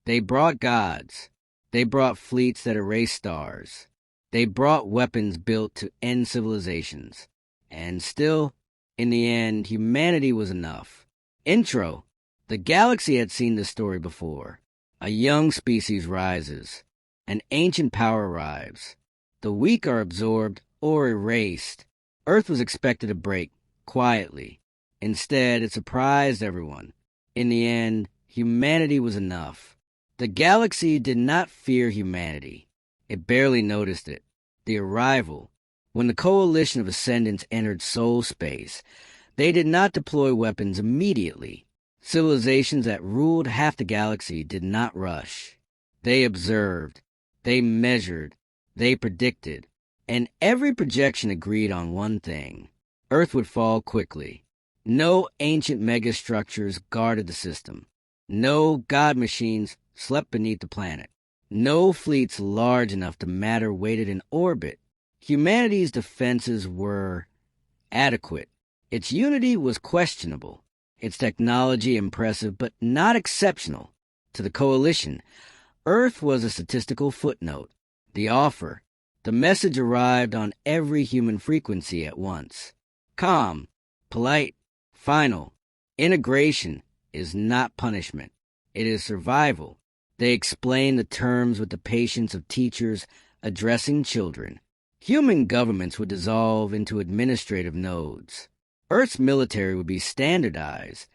They brought gods. They brought fleets that erased stars. They brought weapons built to end civilizations. And still, in the end, humanity was enough. Intro. The galaxy had seen this story before. A young species rises. An ancient power arrives. The weak are absorbed or erased. Earth was expected to break, quietly. Instead, it surprised everyone. In the end, humanity was enough. The galaxy did not fear humanity. It barely noticed it. The arrival. When the coalition of ascendants entered soul space, they did not deploy weapons immediately. Civilizations that ruled half the galaxy did not rush. They observed. They measured. They predicted. And every projection agreed on one thing. Earth would fall quickly. No ancient megastructures guarded the system. No god machines slept beneath the planet. No fleets large enough to matter waited in orbit. Humanity's defenses were adequate. Its unity was questionable. Its technology impressive, but not exceptional. To the coalition, Earth was a statistical footnote. The offer. The message arrived on every human frequency at once. Calm, polite, final. Integration is not punishment. It is survival. They explain the terms with the patience of teachers addressing children. Human governments would dissolve into administrative nodes. Earth's military would be standardized.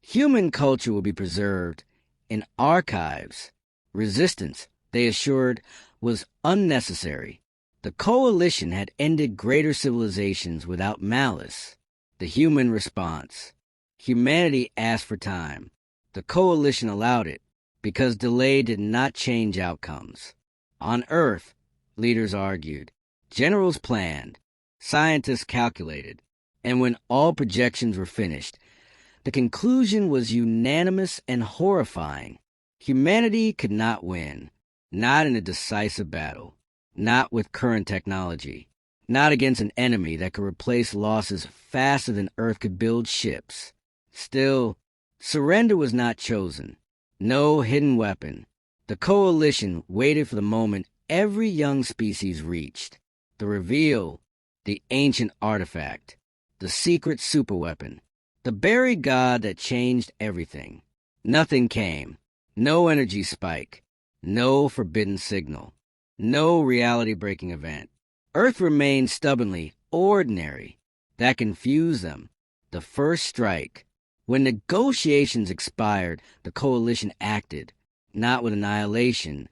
Human culture would be preserved in archives. Resistance, they assured, was unnecessary. The coalition had ended greater civilizations without malice. The human response. Humanity asked for time. The coalition allowed it, because delay did not change outcomes. On Earth, leaders argued. Generals planned. Scientists calculated. And when all projections were finished, the conclusion was unanimous and horrifying. Humanity could not win. Not in a decisive battle. Not with current technology. Not against an enemy that could replace losses faster than Earth could build ships. Still, surrender was not chosen. No hidden weapon. The coalition waited for the moment every young species reached. The reveal, the ancient artifact, the secret superweapon, the buried god that changed everything. Nothing came. No energy spike. No forbidden signal. No reality-breaking event. Earth remained stubbornly ordinary. That confused them. The first strike. When negotiations expired, the coalition acted, not with annihilation,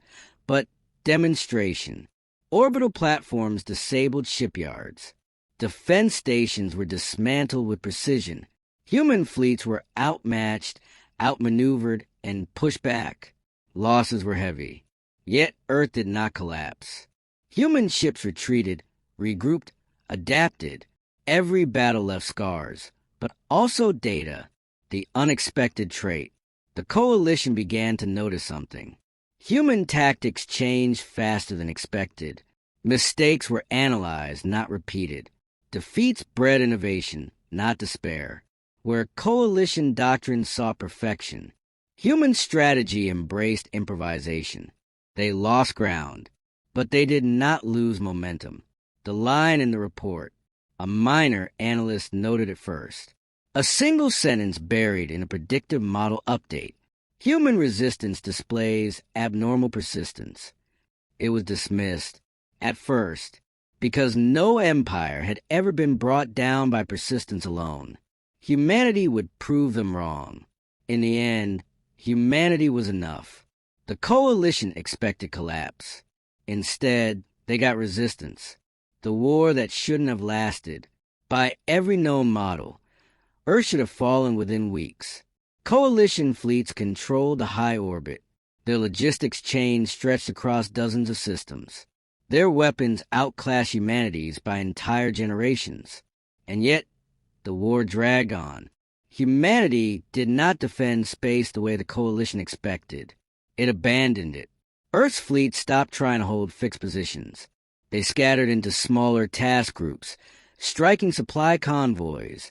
but demonstration. Orbital platforms disabled shipyards. Defense stations were dismantled with precision. Human fleets were outmatched, outmaneuvered, and pushed back. Losses were heavy. Yet Earth did not collapse. Human ships retreated, regrouped, adapted. Every battle left scars, but also data, the unexpected trait. The coalition began to notice something. Human tactics changed faster than expected. Mistakes were analyzed, not repeated. Defeats bred innovation, not despair. Where coalition doctrine sought perfection, human strategy embraced improvisation. They lost ground, but they did not lose momentum. The line in the report, a minor analyst noted it first. A single sentence buried in a predictive model update. Human resistance displays abnormal persistence. It was dismissed, at first, because no empire had ever been brought down by persistence alone. Humanity would prove them wrong. In the end, humanity was enough. The coalition expected collapse. Instead, they got resistance. The war that shouldn't have lasted. By every known model, Earth should have fallen within weeks. Coalition fleets controlled the high orbit. Their logistics chain stretched across dozens of systems. Their weapons outclassed humanity's by entire generations. And yet, the war dragged on. Humanity did not defend space the way the coalition expected. It abandoned it. Earth's fleet stopped trying to hold fixed positions. They scattered into smaller task groups, striking supply convoys,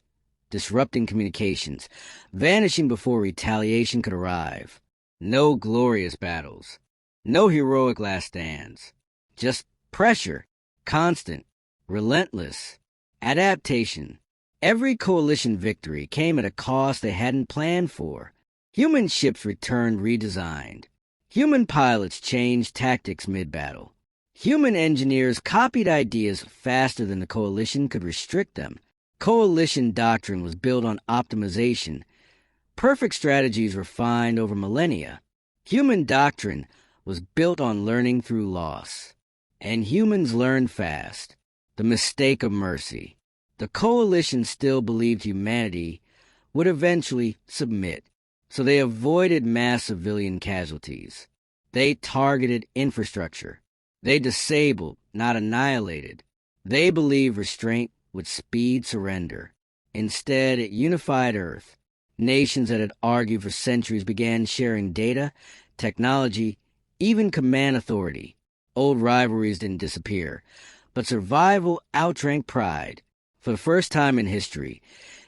disrupting communications, vanishing before retaliation could arrive. No glorious battles. No heroic last stands. Just pressure. Constant. Relentless. Adaptation. Every coalition victory came at a cost they hadn't planned for. Human ships returned redesigned. Human pilots changed tactics mid-battle. Human engineers copied ideas faster than the coalition could restrict them. Coalition doctrine was built on optimization. Perfect strategies refined over millennia. Human doctrine was built on learning through loss. And humans learned fast. The mistake of mercy. The coalition still believed humanity would eventually submit, so they avoided mass civilian casualties. They targeted infrastructure. They disabled, not annihilated. They believed restraint would speed surrender. Instead, it unified Earth. Nations that had argued for centuries began sharing data, technology, even command authority. Old rivalries didn't disappear, but survival outranked pride. For the first time in history,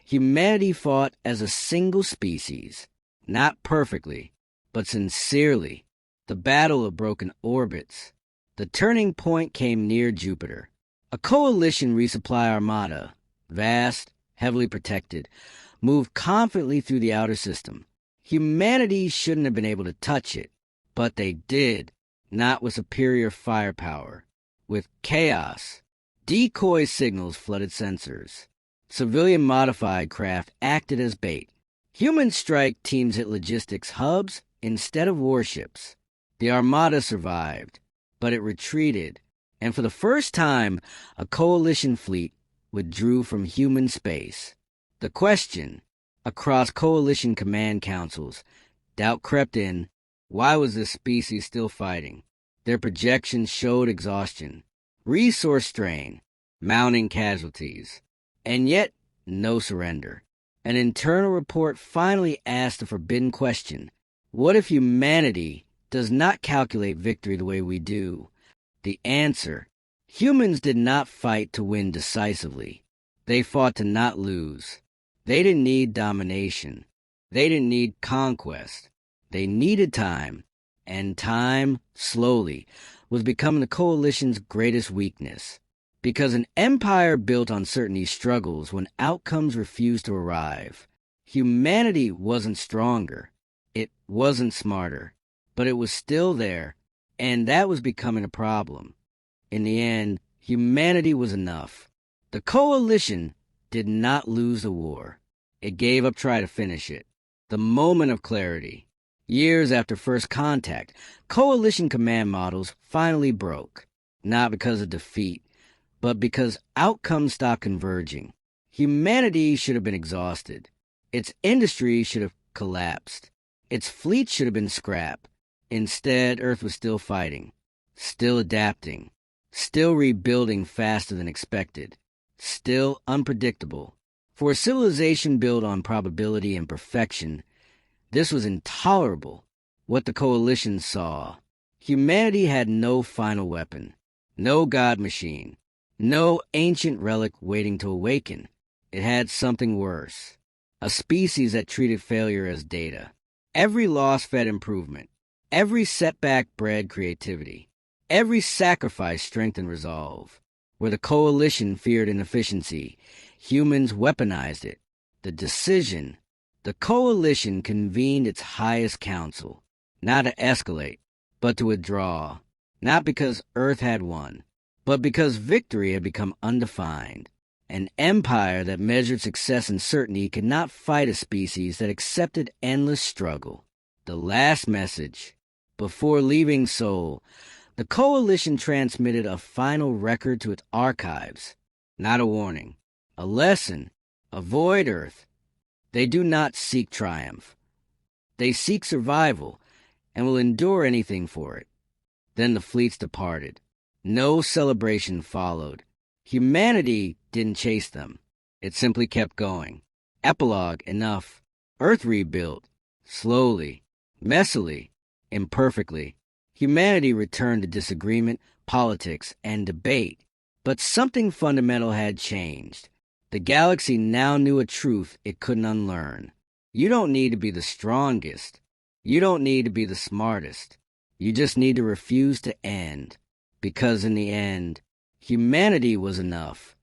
humanity fought as a single species, not perfectly, but sincerely. The battle of broken orbits. The turning point came near Jupiter. A coalition resupply armada, vast, heavily protected, moved confidently through the outer system. Humanity shouldn't have been able to touch it, but they did, not with superior firepower. With chaos. Decoy signals flooded sensors. Civilian-modified craft acted as bait. Human strike teams hit logistics hubs instead of warships. The armada survived, but it retreated, and for the first time, a coalition fleet withdrew from human space. The question, across coalition command councils, doubt crept in. Why was this species still fighting? Their projections showed exhaustion, resource strain, mounting casualties, and yet no surrender. An internal report finally asked the forbidden question: what if humanity does not calculate victory the way we do? The answer: humans did not fight to win decisively. They fought to not lose. They didn't need domination. They didn't need conquest. They needed time, and time, slowly, was becoming the coalition's greatest weakness. Because an empire built on certainty struggles when outcomes refuse to arrive. Humanity wasn't stronger. It wasn't smarter. But it was still there, and that was becoming a problem. In the end, humanity was enough. The coalition did not lose the war. It gave up trying to finish it. The moment of clarity. Years after first contact, coalition command models finally broke. Not because of defeat, but because outcomes stopped converging. Humanity should have been exhausted. Its industry should have collapsed. Its fleet should have been scrapped. Instead, Earth was still fighting, still adapting, still rebuilding faster than expected, still unpredictable. For a civilization built on probability and perfection, this was intolerable. What the coalition saw. Humanity had no final weapon, no god machine, no ancient relic waiting to awaken. It had something worse. A species that treated failure as data. Every loss fed improvement. Every setback bred creativity. Every sacrifice strengthened resolve. Where the coalition feared inefficiency, humans weaponized it. The coalition convened its highest council, not to escalate, but to withdraw. Not because Earth had won, but because victory had become undefined. An empire that measured success and certainty could not fight a species that accepted endless struggle. The last message. Before leaving Seoul, the coalition transmitted a final record to its archives. Not a warning. A lesson. Avoid Earth. They do not seek triumph. They seek survival, and will endure anything for it. Then the fleets departed. No celebration followed. Humanity didn't chase them. It simply kept going. Epilogue enough. Earth rebuilt. Slowly. Messily. Imperfectly. Humanity returned to disagreement, politics, and debate. But something fundamental had changed. The galaxy now knew a truth it couldn't unlearn. You don't need to be the strongest. You don't need to be the smartest. You just need to refuse to end. Because in the end, humanity was enough.